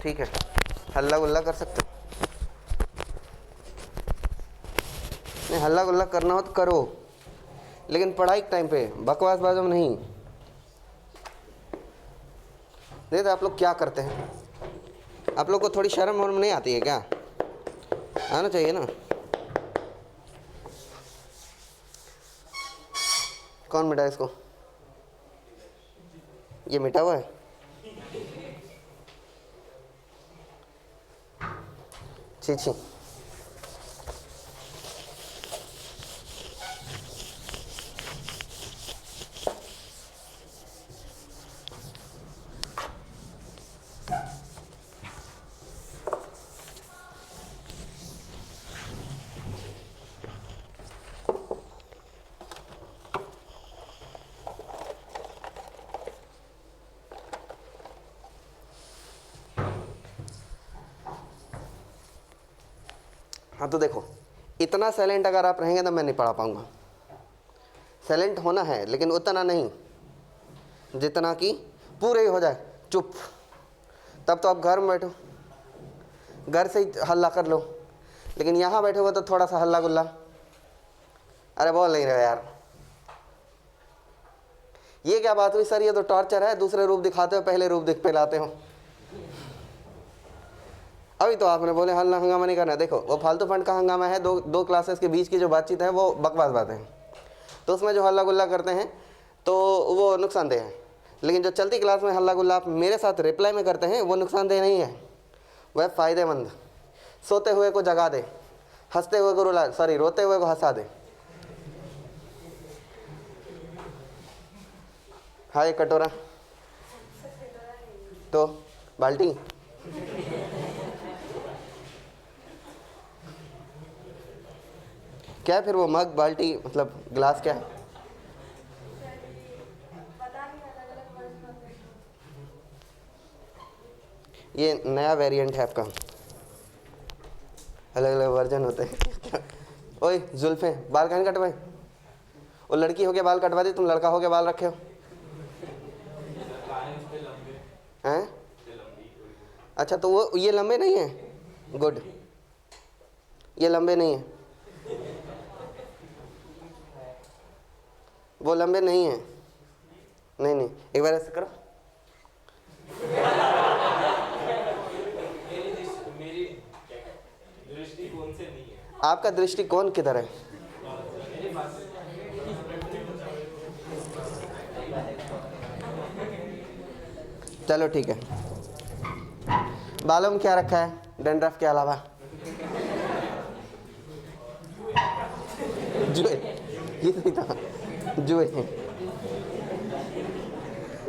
ठीक है, हल्ला गुल्ला कर सकते हो। नहीं, हल्ला गुल्ला करना हो तो करो, लेकिन पढ़ाई के टाइम पे बकवास बाजों में नहीं। नहीं तो आप लोग क्या करते हैं? आप लोग को थोड़ी शर्म वर्म नहीं आती है क्या? आना चाहिए ना। कौन मिटा इसको? ये मिटा हुआ है? छी छी। हाँ तो देखो, इतना साइलेंट अगर आप रहेंगे तो मैं नहीं पढ़ा पाऊंगा। साइलेंट होना है, लेकिन उतना नहीं जितना कि पूरे ही हो जाए चुप। तब तो आप घर में बैठो, घर से ही हल्ला कर लो, लेकिन यहाँ बैठे हुए तो थोड़ा सा हल्ला गुल्ला। अरे बोल नहीं रहे यार, ये क्या बात हुई सर? ये तो टॉर्चर है, दूसरे रूप दिखाते हो, पहले रूप दिख पे लाते हो। अभी तो आपने बोले हल्ला हंगामा नहीं करना। देखो, वो फालतू फंड का हंगामा है, दो क्लासेस के बीच की जो बातचीत है वो बकवास बातें हैं, तो उसमें जो हल्ला गुल्ला करते हैं तो वो नुकसानदेह है। लेकिन जो चलती क्लास में हल्ला गुल्ला आप मेरे साथ रिप्लाई में करते हैं वो नुकसानदेह नहीं है, वह फ़ायदेमंद। सोते हुए को जगा दे, हंसते हुए को रुला, सॉरी रोते हुए को हंसा दे। हाँ, एक कटोरा तो बाल्टी। क्या है फिर वो? मग, बाल्टी, मतलब गिलास क्या है? ये नया वेरिएंट है आपका, अलग अलग वर्जन होते हैं। ओए जुल्फे, बाल कहाँ कटवाए? वो लड़की हो के बाल कटवा दी, तुम लड़का हो के बाल रखे हो हैं? अच्छा, तो वो ये लंबे नहीं है? गुड, ये लंबे नहीं है, वो लंबे नहीं है। नहीं नहीं, एक बार ऐसे करो। मेरी दृष्टिकोण से नहीं है। आपका दृष्टिकोण किधर है? चलो ठीक है। बालों में क्या रखा है डैंड्रफ के अलावा? जुए, ये तो नहीं था। जुए,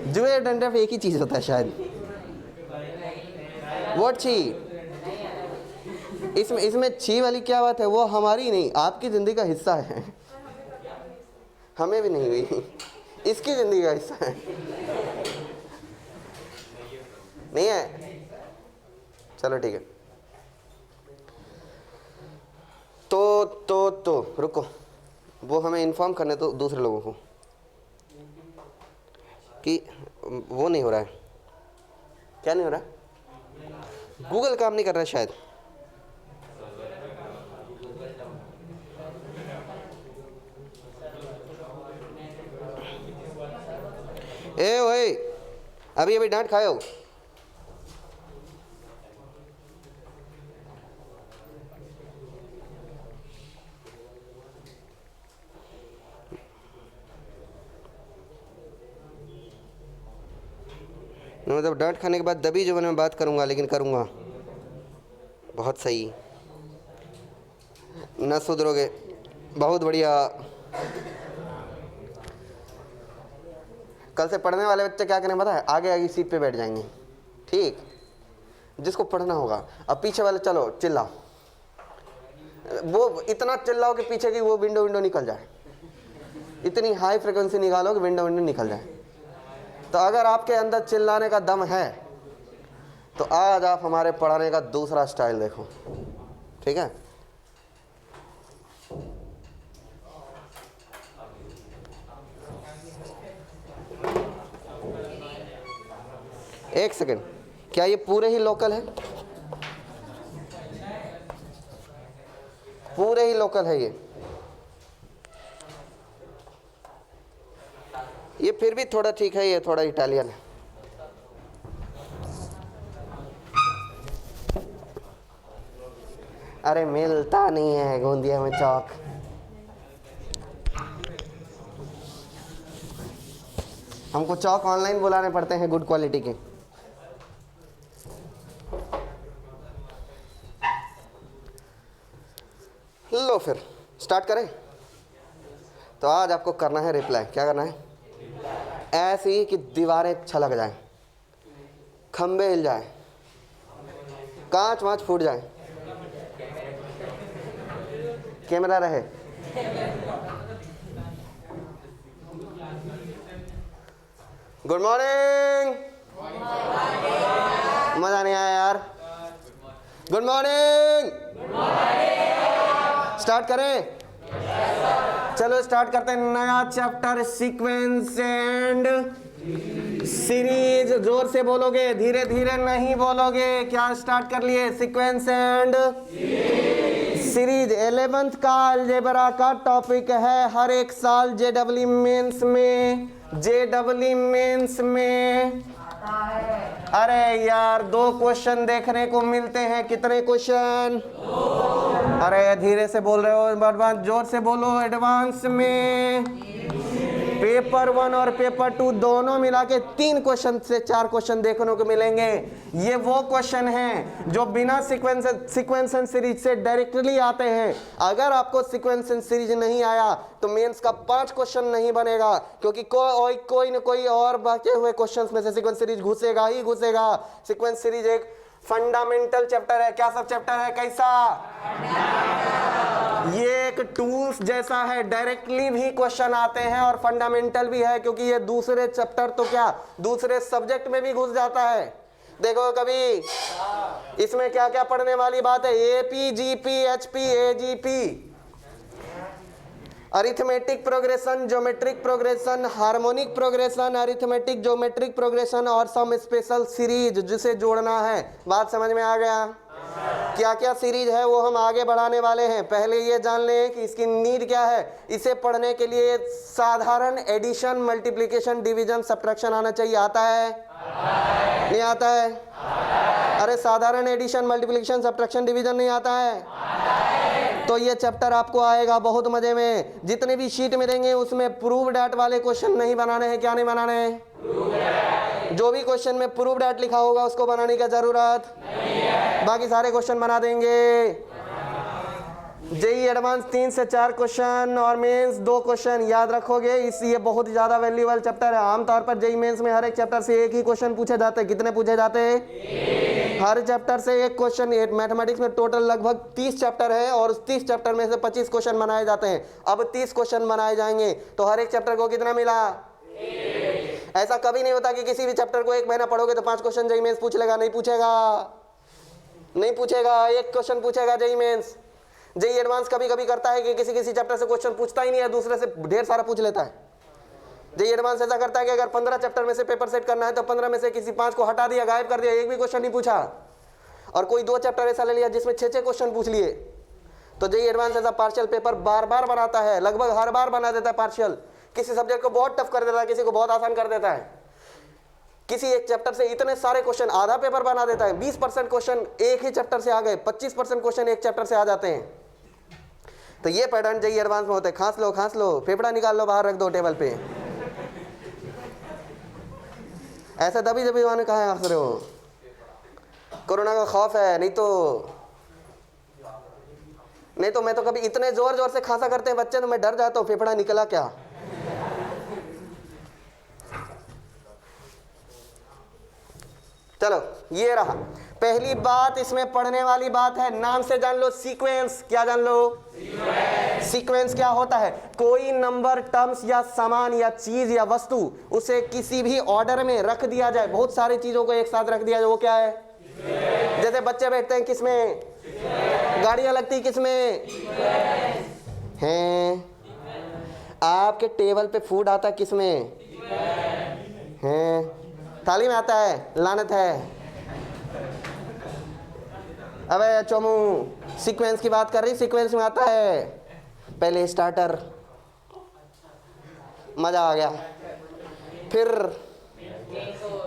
जुए डैंड्रफ एक ही चीज होता है शायद। वो छी, इसमें छी वाली क्या बात है? वो हमारी नहीं, आपकी जिंदगी का हिस्सा है। हमें भी नहीं हुई, इसकी जिंदगी का हिस्सा है। नहीं है? चलो ठीक है। तो रुको, वो हमें इन्फॉर्म करने तो दूसरे लोगों को कि वो नहीं हो रहा है। क्या नहीं हो रहा है? गूगल काम नहीं कर रहा है शायद। ए ओए, अभी अभी डांट खाए हो? मतलब डांट खाने के बाद दबी जो मैं बात करूंगा, लेकिन करूंगा बहुत सही। न सुधरोगे, बहुत बढ़िया। कल से पढ़ने वाले बच्चे क्या करें पता है? आगे आगे सीट पे बैठ जाएंगे, ठीक, जिसको पढ़ना होगा। अब पीछे वाले चलो चिल्लाओ, वो इतना चिल्लाओ कि पीछे की वो विंडो निकल जाए, इतनी हाई फ्रिक्वेंसी निकालो कि विंडो निकल जाए। तो अगर आपके अंदर चिल्लाने का दम है तो आज आप हमारे पढ़ाने का दूसरा स्टाइल देखो, ठीक है? एक सेकेंड, क्या ये पूरे ही लोकल है? पूरे ही लोकल है ये फिर भी थोड़ा ठीक है, ये थोड़ा इटालियन है। अरे मिलता नहीं है गोंदिया में चौक। हमको चौक ऑनलाइन बुलाने पड़ते हैं गुड क्वालिटी के। लो फिर स्टार्ट करें। तो आज आपको करना है रिप्लाई। क्या करना है? ऐसे ही कि दीवारें छलक जाएं, खंबे हिल जाएं, कांच वांच फूट जाएं, कैमरा रहे। Good morning. मजा नहीं आया यार। Good morning. स्टार्ट करें? चलो स्टार्ट करते हैं नया चैप्टर, सीक्वेंस एंड सीरीज। जोर से बोलोगे, धीरे धीरे नहीं बोलोगे। क्या स्टार्ट कर लिए? Sequence and series. 11th का अलजेब्रा का टॉपिक है। हर एक साल जेडब्ल्यू मेंस में अरे यार 2 क्वेश्चन देखने को मिलते हैं। कितने क्वेश्चन? अरे धीरे से बोल रहे हो, एडवांस जोर से बोलो। एडवांस में पेपर 1 और पेपर 2 दोनों मिला के 3 क्वेश्चन से 4 क्वेश्चन देखने को मिलेंगे। ये वो क्वेश्चन हैं जो बिना सीक्वेंस एंड सीरीज से डायरेक्टली आते हैं। अगर आपको सीक्वेंस एंड सीरीज नहीं आया तो मेंस का 5 क्वेश्चन नहीं बनेगा, क्योंकि कोई न कोई और बचे हुए क्वेश्चंस में से सीक्वेंस सीरीज घुसेगा ही घुसेगा। सीक्वेंस सीरीज एक फंडामेंटल चैप्टर है। क्या सब चैप्टर है? कैसा? ये एक टूल्स जैसा है, डायरेक्टली भी क्वेश्चन आते हैं और फंडामेंटल भी है, क्योंकि ये दूसरे चैप्टर तो क्या दूसरे सब्जेक्ट में भी घुस जाता है। देखो कभी इसमें क्या क्या पढ़ने वाली बात है। AP, GP, HP, AGP, arithmetic progression, geometric progression, harmonic progression, arithmetic geometric progression और सम स्पेशल सीरीज जिसे जोड़ना है। बात समझ में आ गया? क्या क्या सीरीज है वो हम आगे बढ़ाने वाले हैं। पहले ये जान लें कि इसकी नीड क्या है। इसे पढ़ने के लिए साधारण एडिशन, मल्टीप्लिकेशन, डिवीजन, सब्ट्रैक्शन आना चाहिए। आता है? नहीं आता है? अरे साधारण एडिशन, मल्टीप्लिकेशन, सब्ट्रैक्शन, डिवीजन नहीं आता है? तो ये चैप्टर आपको आएगा बहुत मजे में। जितने भी शीट मिलेंगे उसमें प्रूव डैट वाले क्वेश्चन नहीं बनाने हैं। क्या नहीं बनाने हैं? जो भी क्वेश्चन में प्रूव डैट लिखा होगा उसको बनाने की जरूरत नहीं है। बाकी सारे क्वेश्चन बना देंगे। जेई एडवांस 3 से 4 क्वेश्चन और मेंस 2 क्वेश्चन याद रखोगे। ये बहुत ज्यादा वैल्यूएबल चैप्टर है। आमतौर पर जेई मेंस में हर एक चैप्टर से एक ही क्वेश्चन पूछे जाते हैं। कितने पूछे जाते हैं? हर चैप्टर से एक क्वेश्चन। मैथमेटिक्स में टोटल लगभग 30 चैप्टर है और उस 30 चैप्टर में से 25 क्वेश्चन बनाए जाते हैं। अब 30 क्वेश्चन बनाए जाएंगे तो हर एक चैप्टर को कितना मिला? ऐसा कभी नहीं होता कि किसी भी चैप्टर को 1 महीना पढ़ोगे तो 5 क्वेश्चन जेई मेंस पूछ लेगा। नहीं पूछेगा। एक क्वेश्चन पूछेगा जेई मेंस। जेई एडवांस कभी कभी करता है कि किसी चैप्टर से क्वेश्चन पूछता ही नहीं है, दूसरे से ढेर सारा पूछ लेता है। जेई एडवांस ऐसा करता है कि अगर 15 चैप्टर में से पेपर सेट करना है तो 15 में से किसी 5 को हटा दिया, गायब कर दिया, एक भी क्वेश्चन नहीं पूछा। और कोई 2 चैप्टर ऐसा ले लिया जिसमें 6 क्वेश्चन पूछ लिए। तो जेई एडवांस ऐसा पार्शियल पेपर बार बार बनाता है, लगभग हर बार बना देता है पार्शियल। किसी सब्जेक्ट को बहुत टफ कर देता है, किसी को बहुत आसान कर देता है। किसी एक चैप्टर से इतने सारे क्वेश्चन आधा पेपर बना देता है। 20% क्वेश्चन एक ही चैप्टर से आ गए, 25% क्वेश्चन एक चैप्टर से आ जाते हैं। तो ये पैटर्न जेई एडवांस में होते हैं। खांस लो, फेफड़ा निकाल लो, बाहर रख दो टेबल पे। ऐसा दबी वाने कहा हंस रहे हो? कोरोना का खौफ है। नहीं तो मैं तो कभी इतने जोर से खांसा करते हैं बच्चे तो मैं डर जाता हूँ फेफड़ा निकला क्या। चलो ये रहा पहली बात। इसमें पढ़ने वाली बात है, नाम से जान लो सीक्वेंस। क्या जान लो? सीक्वेंस क्या होता है? कोई नंबर, टर्म्स या सामान या चीज या वस्तु, उसे किसी भी ऑर्डर में रख दिया जाए। बहुत सारी चीजों को एक साथ रख दिया जाए, वो क्या है? जैसे बच्चे बैठते हैं किसमें? गाड़ियां लगती किसमें हैं? आपके टेबल पे फूड आता किसमें हैं? थाली में आता है। लानत है। अबे चोमू, सीक्वेंस की बात कर रही, सीक्वेंस में आता है पहले स्टार्टर, मजा आ गया, फिर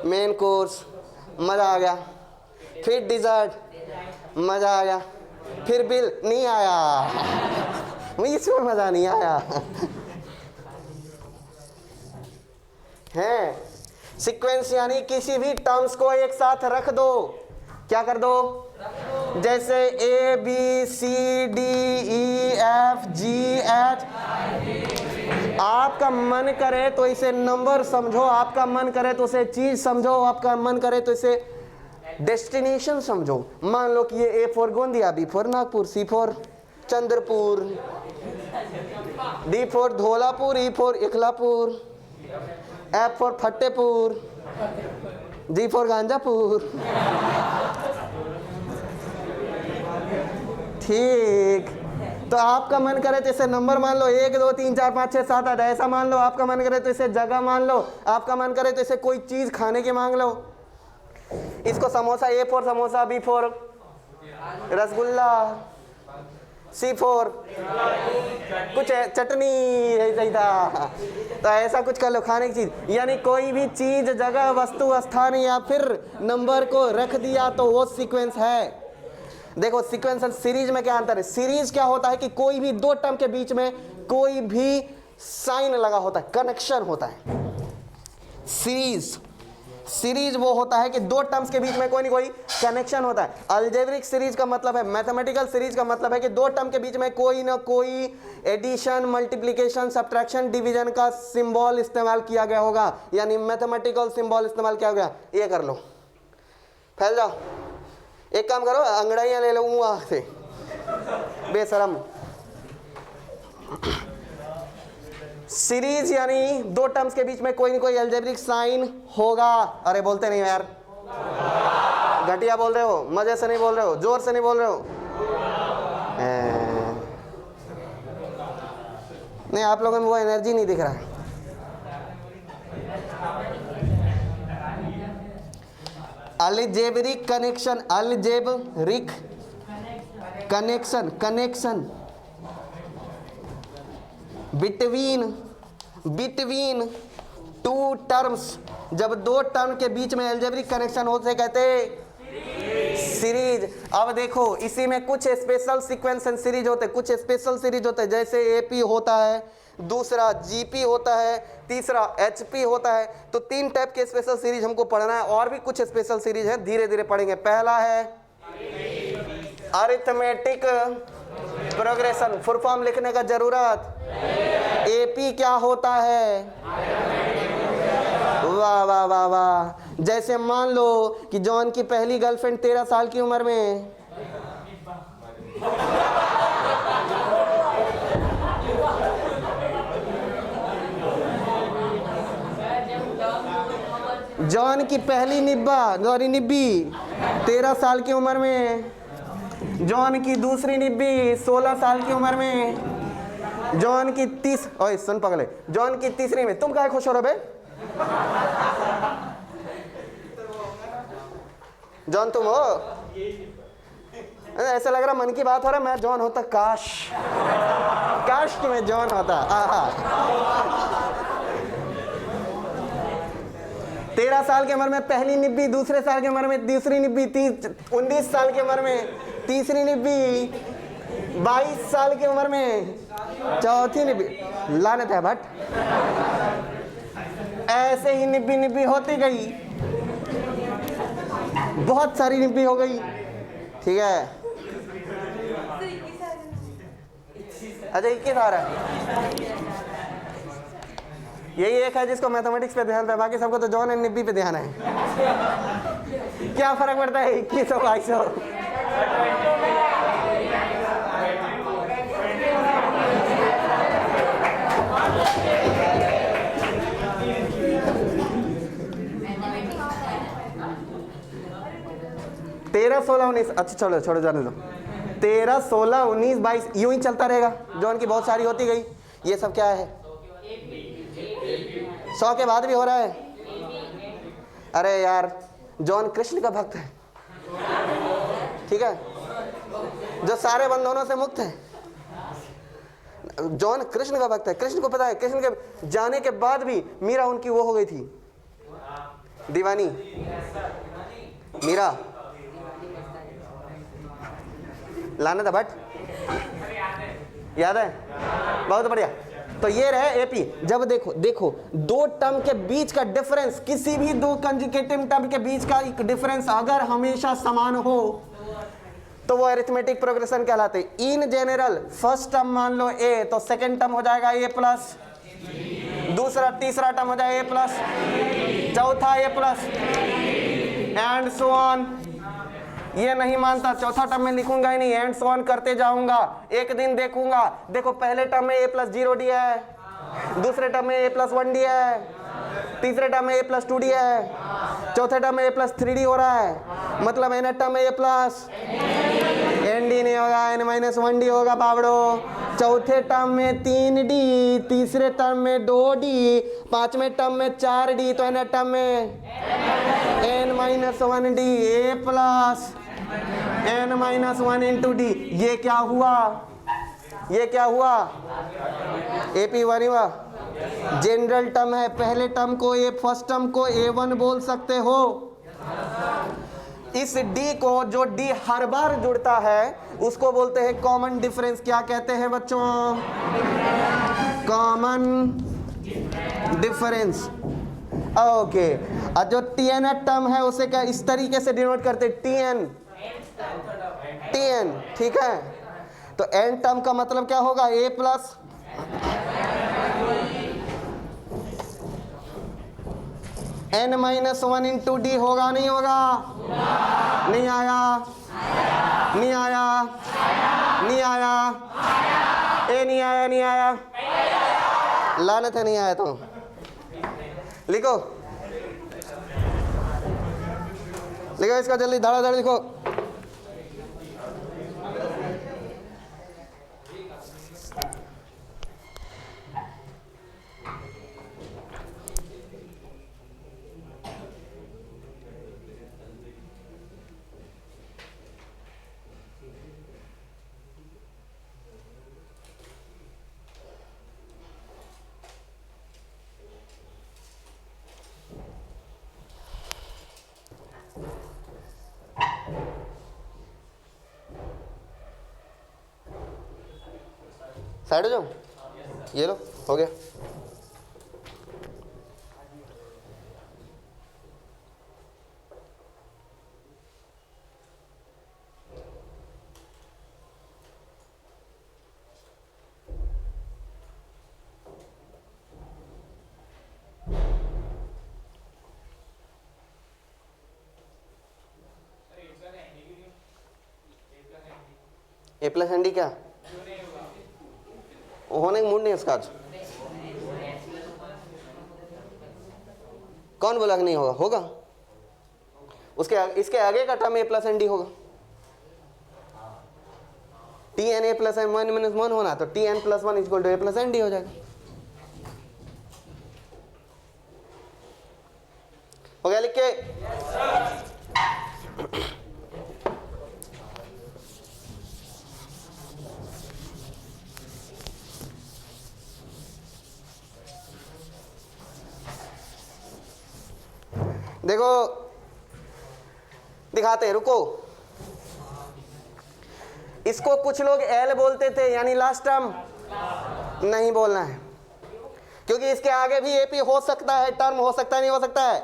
मेन कोर्स, मजा आ गया, फिर डिजर्ट, मजा आ गया, फिर बिल, नहीं आया, मुझे इसमें मजा नहीं आया। है सीक्वेंस यानी किसी भी टर्म्स को एक साथ रख दो, क्या कर दो, जैसे A B C D E F G H, आपका मन करे तो इसे नंबर समझो, आपका मन करे तो इसे चीज समझो, आपका मन करे तो इसे डेस्टिनेशन समझो। मान लो कि ये A for Gondia, B for Nagpur, C for Chandrapur, D for Dhaulapur, E for Ikhlapur, F for Fatehpur, G for Ganjapur. ठीक, तो आपका मन करे तो इसे नंबर मान लो, 1 2 3 4 5 6 7 8 ऐसा मान लो। आपका मन करे तो इसे जगह मान लो, आपका मन करे तो इसे कोई चीज खाने की मांग लो। इसको samosa, A for samosa, B for rasgulla, C for कुछ चटनी, ऐसा ही था। तो ऐसा कुछ कर लो, खाने की चीज, यानी कोई भी चीज, जगह, वस्तु, स्थान या फिर नंबर को रख दिया तो वो सीक्वेंस है। देखो सीक्वेंस और सीरीज में क्या अंतर है। सीरीज क्या होता है कि कोई भी दो टर्म के बीच में कोई भी साइन लगा होता है, कनेक्शन होता है। सीरीज वो होता है कि दो टर्म्स के बीच में कोई ना कोई कनेक्शन होता है। अलजेब्रिक सीरीज का मतलब है, मैथमेटिकल सीरीज का मतलब है कि दो टर्म के बीच में कोई ना कोई एडिशन, मल्टीप्लिकेशन, सब्ट्रैक्शन, डिवीजन का सिंबल इस्तेमाल किया गया होगा, यानी मैथमेटिकल सिंबल इस्तेमाल किया गया। ये कर लो, फैल जाओ। एक काम करो, अंगड़ाइयाँ ले लो वहाँ से, बेशरम। सीरीज यानी दो टर्म्स के बीच में कोई ना कोई अलजेब्रिक साइन होगा। अरे बोलते नहीं यार, घटिया बोल रहे हो, मजे से नहीं बोल रहे हो, जोर से नहीं बोल रहे हो। नहीं, आप लोगों में वो एनर्जी नहीं दिख रहा है। Algebraic connection, algebraic connection between two terms. जब दो टर्म के बीच में अलजेब्रिक कनेक्शन होते कहते सीरीज। अब देखो इसी में कुछ स्पेशल सीक्वेंस एंड सीरीज होते, कुछ स्पेशल सीरीज होते, जैसे एपी होता है, दूसरा जीपी होता है, तीसरा एचपी होता है। तो 3 टाइप के स्पेशल सीरीज हमको पढ़ना है, और भी कुछ स्पेशल सीरीज है, धीरे धीरे पढ़ेंगे। पहला है अरिथमेटिक प्रोग्रेशन, फुल फॉर्म लिखने का जरूरत। एपी क्या होता है? वाह वाह वाह वाह। जैसे मान लो कि जॉन की पहली गर्लफ्रेंड 13 साल की उम्र में, जॉन की पहली निब्बी 13 साल की उम्र में, जॉन की दूसरी निब्बी 16 साल की उम्र में, जॉन की सुन पगले, जॉन की तीसरी में। तुम क्या खुश हो रहे बे? जॉन तुम हो? ऐसा लग रहा मन की बात हो रहा है, मैं जॉन होता, काश मैं जॉन होता। 13 साल की उम्र में पहली निब्बी, दूसरे साल की उम्र में दूसरी निब्बी, 19 साल की उम्र में तीसरी निब्बी, 22 साल की उम्र में चौथी निब्बी। लानत है भट्ट। ऐसे ही निब्बी निब्बी होती गई, बहुत सारी निब्बी हो गई। ठीक है, अच्छा 21 आ रहा है। यही एक है जिसको मैथमेटिक्स पे ध्यान है, बाकी सबको तो जॉन एंड निब्बी पे ध्यान है। क्या फर्क पड़ता है 21 और 22? 13, 16, 19। अच्छा चलो छोड़ो, जाने दो। 13, 16, 19, 22 यूं ही चलता रहेगा। जॉन की बहुत सारी होती गई। ये सब क्या है? 100 के बाद भी हो रहा है। अरे यार, जॉन कृष्ण का भक्त है, ठीक है। जो सारे बंधनों से मुक्त है। जॉन कृष्ण का भक्त है, कृष्ण को पता है, कृष्ण के जाने के बाद भी मीरा उनकी वो हो गई थी, दीवानी। मीरा लानत भट्ट, याद है? बहुत बढ़िया। तो ये रहे एपी। जब देखो दो टर्म के बीच का डिफरेंस, किसी भी दो कंजुगेटिव टर्म के बीच का डिफरेंस अगर हमेशा समान हो तो वो अरिथमेटिक प्रोग्रेशन कहलाते। इन जनरल फर्स्ट टर्म मान लो ए, तो सेकंड टर्म हो जाएगा ए प्लस, दूसरा तीसरा टर्म हो जाएगा ए प्लस, चौथा ए प्लस, एंड सो ऑन। ये नहीं मानता, चौथा टर्म में लिखूंगा ही नहीं, एंड सो ऑन करते जाऊंगा। एक दिन देखूंगा, देखो पहले टर्म में ए प्लस 0 डी है, दूसरे टर्म में ए प्लस 1 डी है, तीसरे टर्म में ए प्लस 2 डी है, चौथे टर्म में ए प्लस 3 डी हो रहा है, मतलब एन टर्म में ए प्लस एन डी नहीं होगा, एन माइनस 1 डी होगा बाबड़ो। चौथे टर्म में 3 डी, तीसरे टर्म में 2 डी, पांचवें टर्म में 4 डी, तो एन टर्म में N minus 1 D, A plus N minus 1 into D. ये क्या हुआ? ये क्या हुआ? एपी वन हुआ। जनरल टर्म है, पहले टर्म को ए, फर्स्ट टर्म को A1 बोल सकते हो। इस डी को, जो डी हर बार जुड़ता है, उसको बोलते हैं कॉमन डिफरेंस। क्या कहते हैं बच्चों? Common difference. ओके, और जो टीएन टर्म है उसे क्या इस तरीके से डिनोट करते हैं? टीएन, टीएन, ठीक है। तो एन टर्म का मतलब क्या होगा? A plus N minus 1 into D होगा, नहीं होगा? नहीं आया, नहीं आया, नहीं आया, ए नहीं आया, नहीं आया, लानत है नहीं आया। तो लिखो, लिखो इसका जल्दी, धड़ाधड़ लिखो। साइड हो जाओ, ये लो, हो गया। ए प्लस एन डी क्या होने का मूड नहीं है इसका आज। कौन बोला कि नहीं होगा? होगा। उसके इसके आगे का term A plus N D होगा। T N A plus N 1 minus 1 होना, तो T N plus 1 equal to A plus N D हो जाएगा। हो गया लिख के? देखो दिखाते हैं, रुको। इसको कुछ लोग एल बोलते थे, यानी लास्ट टर्म। नहीं बोलना है, क्योंकि इसके आगे भी एपी हो सकता है, टर्म हो सकता है, नहीं हो सकता है?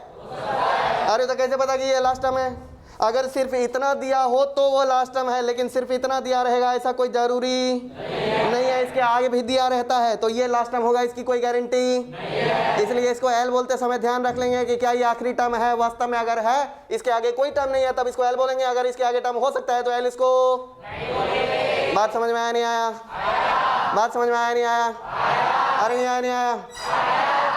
अरे तो कैसे पता कि ये लास्ट टर्म है? अगर सिर्फ इतना दिया हो तो वो लास्ट टर्म है, लेकिन सिर्फ इतना दिया रहेगा ऐसा कोई जरूरी नहीं है। इसके आगे भी दिया रहता है, तो ये लास्ट टर्म होगा, इसकी कोई गारंटी नहीं। इसलिए इसको एल बोलते समय ध्यान रख लेंगे कि क्या ये आखिरी टर्म है। वास्तव में अगर है, इसके आगे कोई टर्म नहीं है, तब इसको एल बोलेंगे। अगर इसके आगे टर्म हो सकता है तो एल इसको बात समझ में आया नहीं आया? बात समझ में आया नहीं आया? अरे नहीं आया, नहीं आया।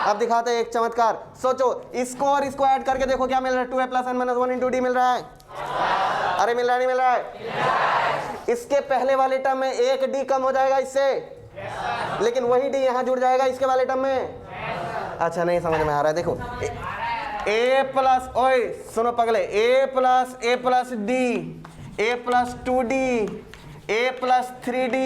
अब दिखाते हैं एक चमत्कार। सोचो, इसको और इसको ऐड करके देखो क्या मिल रहा है? 2a plus n minus 1 into D मिल रहा है। अरे मिल रहा है, नहीं मिल रहा है? इसके पहले वाले टर्म में एक डी कम हो जाएगा इससे, लेकिन वही डी यहाँ जुड़ जाएगा इसके वाले टर्म में। अच्छा नहीं समझ में आ रहा है? देखो a प्लस, ओए सुनो पगले, a plus D, a plus 2d, A plus 3D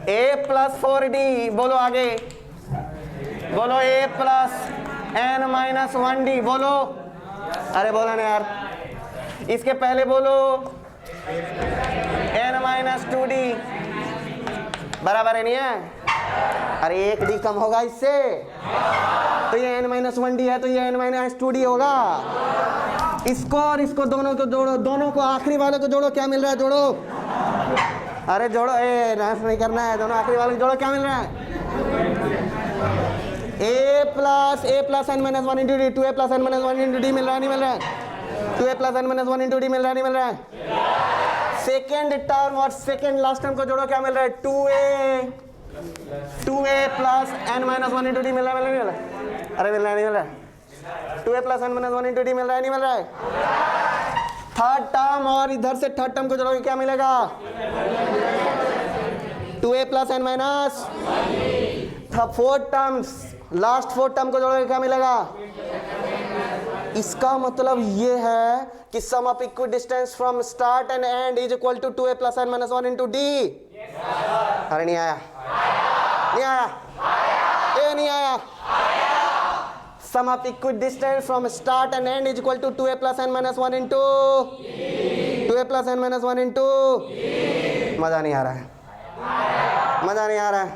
A plus 4D, बोलो आगे, बोलो ए प्लस n माइनस 1D, बोलो, अरे बोला ना यार, इसके पहले बोलो n माइनस 2D, बराबर है नहीं है? अरे एक D कम होगा इससे, तो ये n माइनस 1D है, तो ये n माइनस 2D होगा। इसको और इसको दोनों को जोड़ो, दोनों को आखिरी वाले को जोड़ो, क्या मिल रहा है? जोड़ो, अरे जोड़ो, नाश नहीं करना है, दोनों आखिरी वाले को जोड़ो, क्या मिल रहा है? A plus n minus 1 into d, 2a plus n minus 1 into D मिल रहा है, नहीं मिल रहा है? 2a plus n minus 1 into D मिल रहा है, नहीं मिल रहा है? सेकेंड टर्म और सेकेंड लास्ट टर्म को जोड़ो, क्या मिल रहा है? 2a plus n minus 1 into D मिल रहा है, नहीं मिल रहा है? अरे मिल रहा है, नहीं मिल रहा है? 2a plus n minus 1 into D मिल रहा है, नहीं मिल रहा है? थर्ड टर्म और इधर से थर्ड टर्म को जोड़ोगे, क्या मिलेगा? 2a plus n minus, fourth terms, last fourth term को जोड़ोगे, क्या मिलेगा? इसका मतलब ये है कि sum of equal distance from start and end is equal to 2a plus n minus 1 into D. अरे नहीं आया, नहीं आया, ये नहीं आया। Sum of equidistance from start and end is equal to 2a plus n minus 1 into 2a plus n minus 1 into, मजा नहीं आ रहा है, मजा नहीं आ रहा है,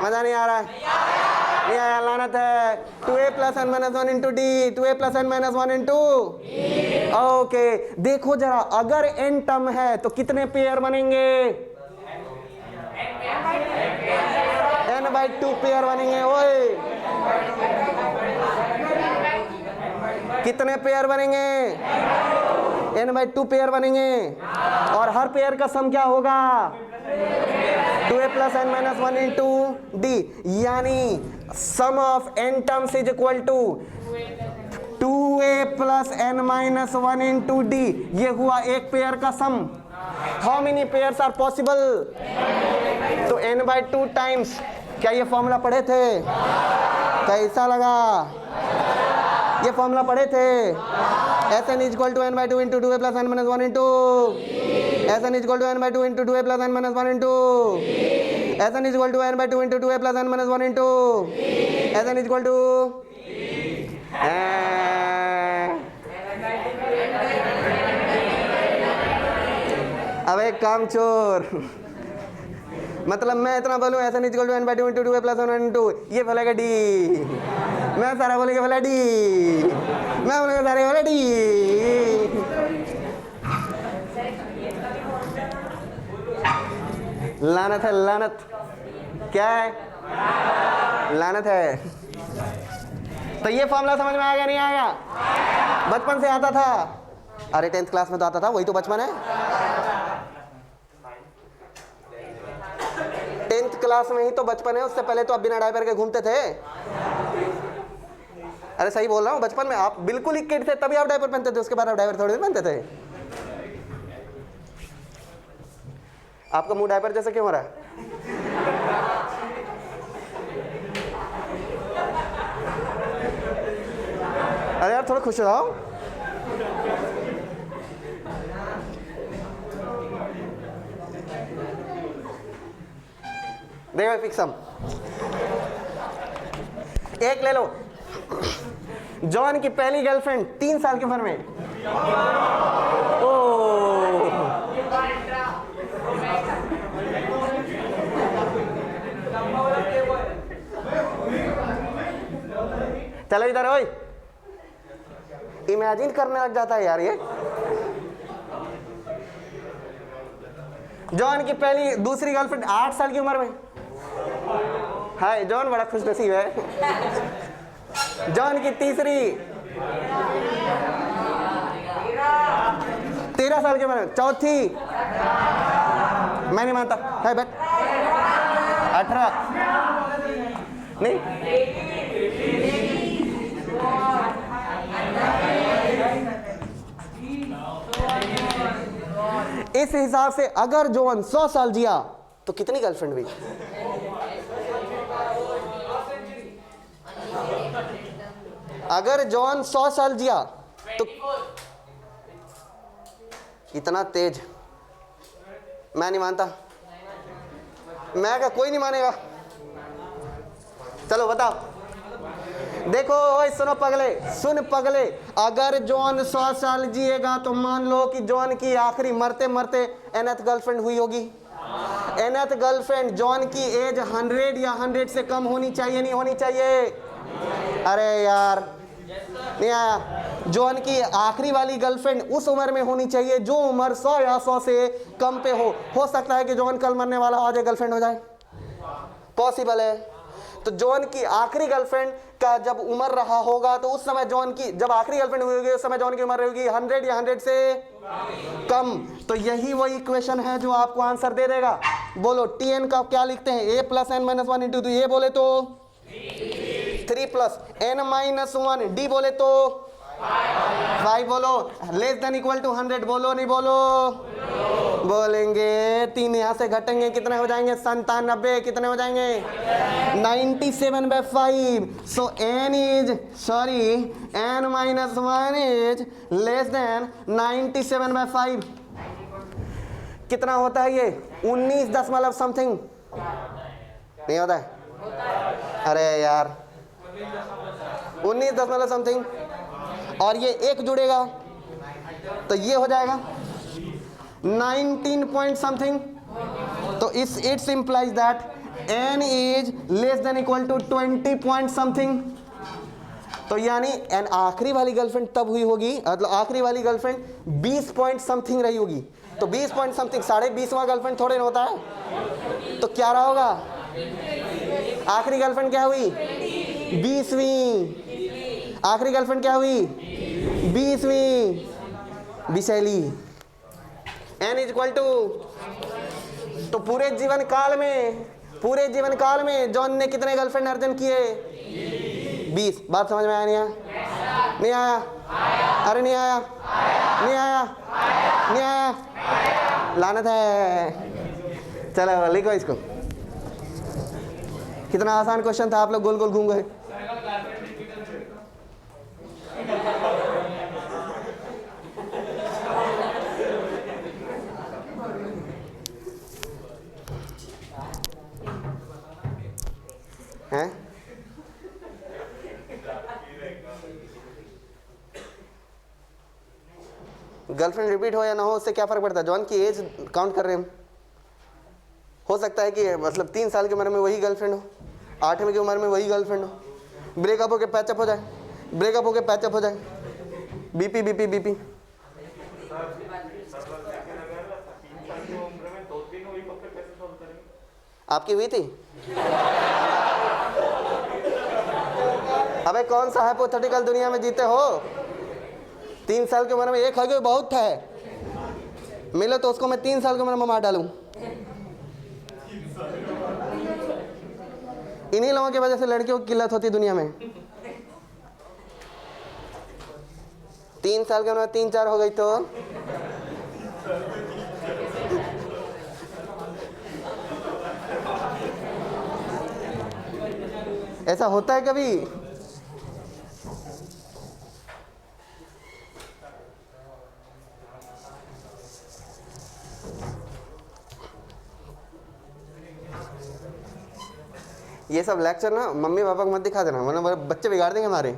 मजा नहीं आ रहा है, नहीं आया, लानत है। 2a plus n minus 1 into d, 2a plus n minus 1 into, okay. देखो जरा, अगर n टर्म है तो कितने पेयर बनेंगे? n/2 पेयर बनेंगे। ओए कितने पेयर बनेंगे? n/2 पेयर बनेंगे, और हर पेयर का सम क्या होगा? 2a plus n minus 1 into D, यानी sum of n terms is equal to 2a plus n minus 1 into D. ये हुआ एक पेयर का sum. How many pairs are possible? तो n/2 टाइम्स, क्या ये फॉर्मूला पढ़े थे? कैसा लगा? ये फॉर्मूला पढ़े थे। Sn is equal to n/2 into 2a plus n minus 1 into, Sn is equal to n/2 into 2a plus n minus 1 into, Sn is equal to n/2 into 2a plus n minus 1 into, Sn is equal to, अबे कामचोर, मतलब मैं इतना बोलूँ Sn is equal to n/2 into 2a plus n into, ये बोलेगा D, मैं सारा बोलेगा बोला डी, मैं बोलेगा सारे बोला डी। लानत है, लानत। क्या है? लानत है। तो ये फॉर्मूला समझ में आ गया, नहीं आया? बचपन से आता था। अरे 10th क्लास में तो आता था, वही तो बचपन है। 10th क्लास में ही तो बचपन है, उससे पहले तो आप बिना डायपर के घूमते थे। अरे सही बोल रहा हूँ, बचपन में आप बिल्कुल ही किड थे तभी आप डायपर पहनते थे, उसके बाद आप डायपर थोड़ी देर पहनते थे। आपका मुंह डायपर जैसे क्यों हो रहा है? अरे यार थोड़ा खुश हो जाओ। देखो फिक्स सम, एक ले लो। जॉन की पहली गर्लफ्रेंड 3 साल की उम्र में, ओ चलो इधर, ओए इमेजिन करने लग जाता है यार ये। जॉन की पहली दूसरी गर्लफ्रेंड 8 साल की उम्र में। हाय जॉन, बड़ा खुश नसीब है। जॉन की तीसरी 13 साल की उम्र में। चौथी, मैं नहीं मानता, है बैठ, 18 नहीं, इस हिसाब से अगर जॉन 100 साल जिया तो कितनी गर्लफ्रेंड हुई? अगर जॉन 100 साल जिया तो इतना तेज, मैं नहीं मानता। मैं क्या, कोई नहीं मानेगा। चलो बताओ। देखो ओए सुनो पगले, सुन पगले, अगर जॉन 100 साल जिएगा तो मान लो कि जॉन की आखिरी मरते मरते एनथ गर्लफ्रेंड हुई होगी। एनथ गर्लफ्रेंड जॉन की एज 100 या 100 से कम होनी चाहिए, नहीं होनी चाहिए? अरे यार नहीं आया। जॉन की आखिरी वाली गर्लफ्रेंड उस उम्र में होनी चाहिए जो उम्र 100 या 100 से कम पे हो सकता है कि जॉन कल मरने वाला आज गर्लफ्रेंड हो जाए, पॉसिबल है। तो जॉन की आखिरी गर्लफ्रेंड का जब उम्र रहा होगा तो उस समय जॉन की, जब आखिरी गर्लफ्रेंड हुई होगी उस समय जॉन की उम्र रहेगी 100 या 100 से कम। तो यही वो इक्वेशन है जो आपको आंसर दे देगा। बोलो tn का क्या लिखते हैं? a plus n minus 1 into, ये बोले तो 3 प्लस n माइनस 1, d बोले तो 5, बोलो लेस देन इक्वल टू 100, बोलो नहीं बोलो? बोलेंगे। 3 यहाँ से घटेंगे कितने हो जाएंगे? 97। कितने हो जाएंगे? 97/5। सो n minus 1 is less then 97/5। कितना होता है ये? 19 दशमलव समथिंग, नहीं होता है? अरे यार 19 दशमलव समथिंग, और ये एक जुड़ेगा तो ये हो जाएगा 19 पॉइंट समथिंग। तो it's implies that n is less than equal to 20 point something. तो यानी n आखिरी वाली गर्लफ्रेंड तब हुई होगी, मतलब आखिरी वाली गर्लफ्रेंड 20 पॉइंट समथिंग रही होगी। तो 20 पॉइंट समथिंग 20.5वां गर्लफ्रेंड थोड़े होता है। तो क्या रहा होगा? आखिरी गर्लफ्रेंड क्या हुई? 20वीं। आखिरी गर्लफ्रेंड क्या हुई? 20वीं बिशैली। n इज इक्वल टू, तो पूरे जीवन काल में जॉन ने कितने गर्लफ्रेंड अर्जन किए? 20। बात समझ में आया? नहीं आया? नहीं आया? अरे नहीं आया? नहीं आया? नहीं आया? लानत है। चलो लिखो इसको। कितना आसान क्वेश्चन था, आप लोग गोल गोल घूम गए। हैं? गर्लफ्रेंड रिपीट हो या ना हो उससे क्या फर्क पड़ता है? जॉन की एज काउंट कर रहे हैं हम। हो सकता है कि मतलब 3 साल की उम्र में वही गर्लफ्रेंड हो, 8वीं की उम्र में वही गर्लफ्रेंड हो, ब्रेकअप होके पैचअप हो जाए, बीपी। आपकी हुई थी? अबे कौन सा हाइपोथेटिकल दुनिया में जीते हो? 3 साल की उम्र में एक है बहुत है, मिले तो उसको मैं 3 साल की उम्र में मार डालूं। इन्हीं लोगों की वजह से लड़कियों की किल्लत होती दुनिया में। 3 साल की उम्र में 3-4 हो गई तो ऐसा होता है कभी? ये सब लेक्चर ना मम्मी पापा को मत दिखा देना, वरना बच्चे बिगाड़ देंगे हमारे।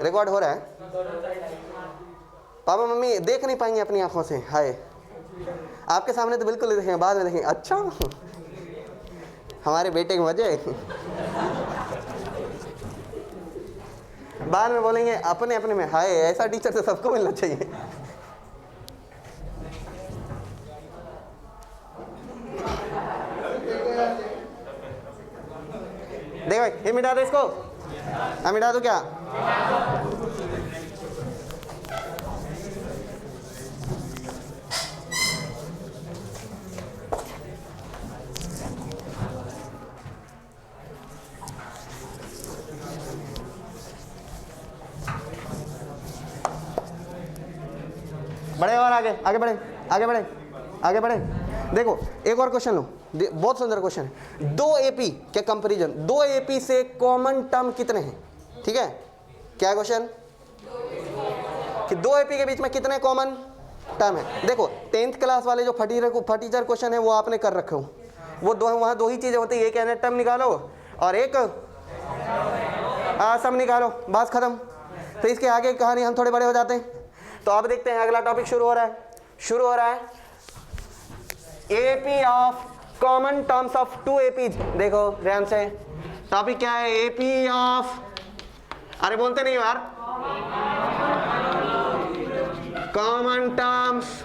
रिकॉर्ड हो रहा है? पापा मम्मी देख नहीं पाएंगे अपनी आंखों से। हाय, आपके सामने तो बिल्कुल नहीं देखेंगे, बाद में देखेंगे अच्छा हमारे बेटे के मजे। बाद में बोलेंगे अपने अपने में। हाय, ऐसा टीचर तो सबको मिलना चाहिए। देखो ये मिटा दो इसको। हाँ मिटा दो क्या? बढ़े और आगे, आगे बढ़े, आगे बढ़े, आगे बढ़े। देखो एक और क्वेश्चन लो, बहुत सुंदर क्वेश्चन है। दो एपी के कंपैरिजन, दो एपी से कॉमन टर्म कितने हैं? ठीक है, क्या क्वेश्चन कि दो एपी के बीच में कितने कॉमन टर्म है? देखो 10th क्लास वाले जो फटीचर क्वेश्चन है वो आपने कर रखे हो, वो दो, वहाँ दो ही चीजें होती है, एक एन टर्म निकालो और एक सम निकालो, बस खत्म। तो इसके आगे कहानी हम थोड़े बड़े हो जाते हैं। तो अब देखते हैं अगला टॉपिक शुरू हो रहा है AP of common terms of two APs. देखो ध्यान से, टॉपिक क्या है? एपी ऑफ, अरे बोलते नहीं यार, common terms